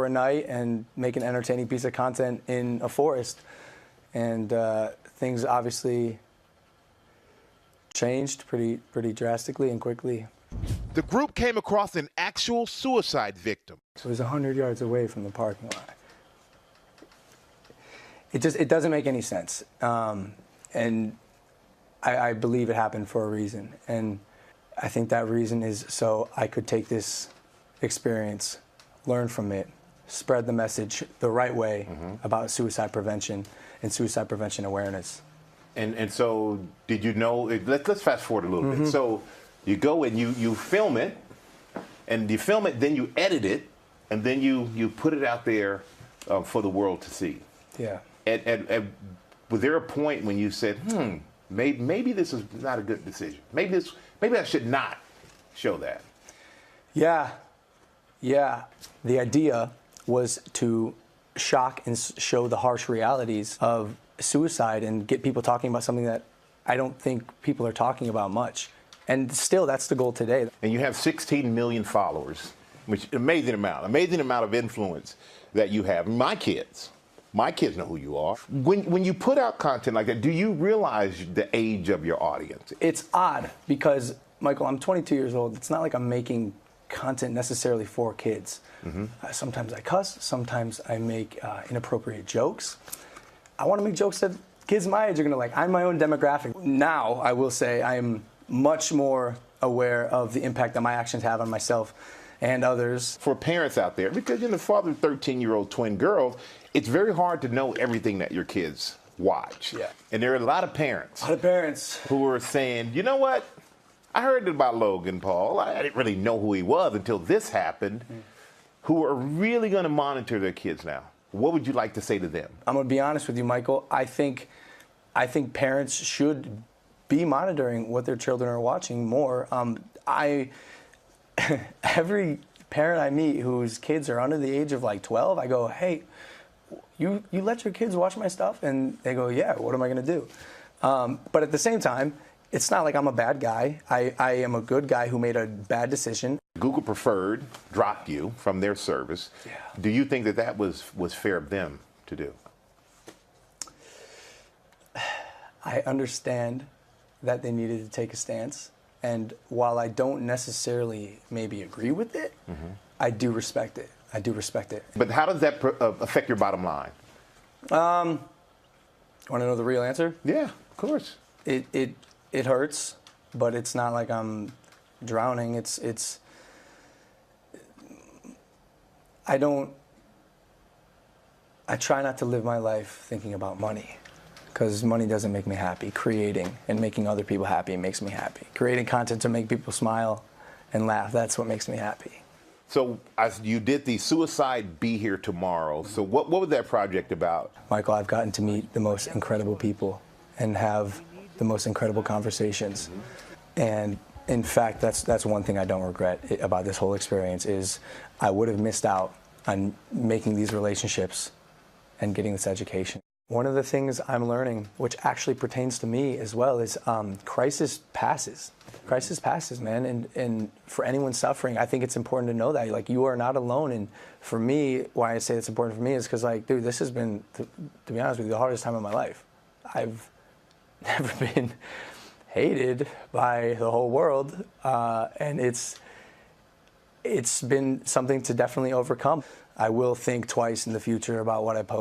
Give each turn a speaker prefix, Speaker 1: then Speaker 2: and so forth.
Speaker 1: for a night and make an entertaining piece of content in a forest. And things obviously changed pretty drastically and quickly.
Speaker 2: The group came across an actual suicide victim.
Speaker 1: It was 100 yards away from the parking lot. It doesn't make any sense. And I believe it happened for a reason. And I think that reason is so I could take this experience, learn from it, spread the message the right way about suicide prevention and suicide prevention awareness.
Speaker 2: And so did you know, let's fast forward a little bit. So you go and you film it, and you film it, then you edit it, and then you put it out there for the world to see.
Speaker 1: Yeah.
Speaker 2: And was there a point when you said, maybe this is not a good decision. Maybe I should not show that.
Speaker 1: Yeah. The idea was to shock and show the harsh realities of suicide and get people talking about something that I don't think people are talking about much. And still, that's the goal today.
Speaker 2: And you have 16 million followers, which is an amazing amount of influence that you have. My kids know who you are. When you put out content like that, do you realize the age of your audience?
Speaker 1: It's odd because, Michael, I'm 22 years old. It's not like I'm making content necessarily for kids. Sometimes I cuss, sometimes I make inappropriate jokes. I want to make jokes that kids my age are going to like. I'm my own demographic. Now, I will say I am much more aware of the impact that my actions have on myself and others.
Speaker 2: For parents out there, because you're the father of 13-year-old twin girls, it's very hard to know everything that your kids watch.
Speaker 1: Yeah.
Speaker 2: And there are a lot of parents. Who are saying, you know what? I heard about Logan Paul. I didn't really know who he was until this happened. Who are really going to monitor their kids now. What would you like to say to them? I'm
Speaker 1: going to be honest with you, Michael. I think parents should be monitoring what their children are watching more. Every parent I meet whose kids are under the age of like 12, I go, hey, you let your kids watch my stuff? And they go, yeah, what am I going to do? But at the same time, it's not like I'm a bad guy. I am a good guy who made a bad decision.
Speaker 2: Google Preferred dropped you from their service.
Speaker 1: Yeah.
Speaker 2: Do you think that was fair of them to do?
Speaker 1: I understand that they needed to take a stance. And while I don't necessarily maybe agree with it, I do respect it. I do respect it.
Speaker 2: But how does that affect your bottom line?
Speaker 1: Want to know the real answer?
Speaker 2: Yeah, of course.
Speaker 1: It hurts, but it's not like I'm drowning. I try not to live my life thinking about money, because money doesn't make me happy. Creating and making other people happy makes me happy. Creating content to make people smile and laugh, that's what makes me happy.
Speaker 2: So you did the Suicide Be Here Tomorrow. So what was that project about?
Speaker 1: Michael, I've gotten to meet the most incredible people and have the most incredible conversations. And in fact, that's one thing I don't regret about this whole experience is I would have missed out on making these relationships and getting this education. One of the things I'm learning, which actually pertains to me as well, is crisis passes. Crisis passes, man. And for anyone suffering, I think it's important to know that. Like, you are not alone. And for me, why I say it's important for me is because, like, dude, this has been, to be honest with you, the hardest time of my life. I've never been hated by the whole world. And it's been something to definitely overcome. I will think twice in the future about what I post.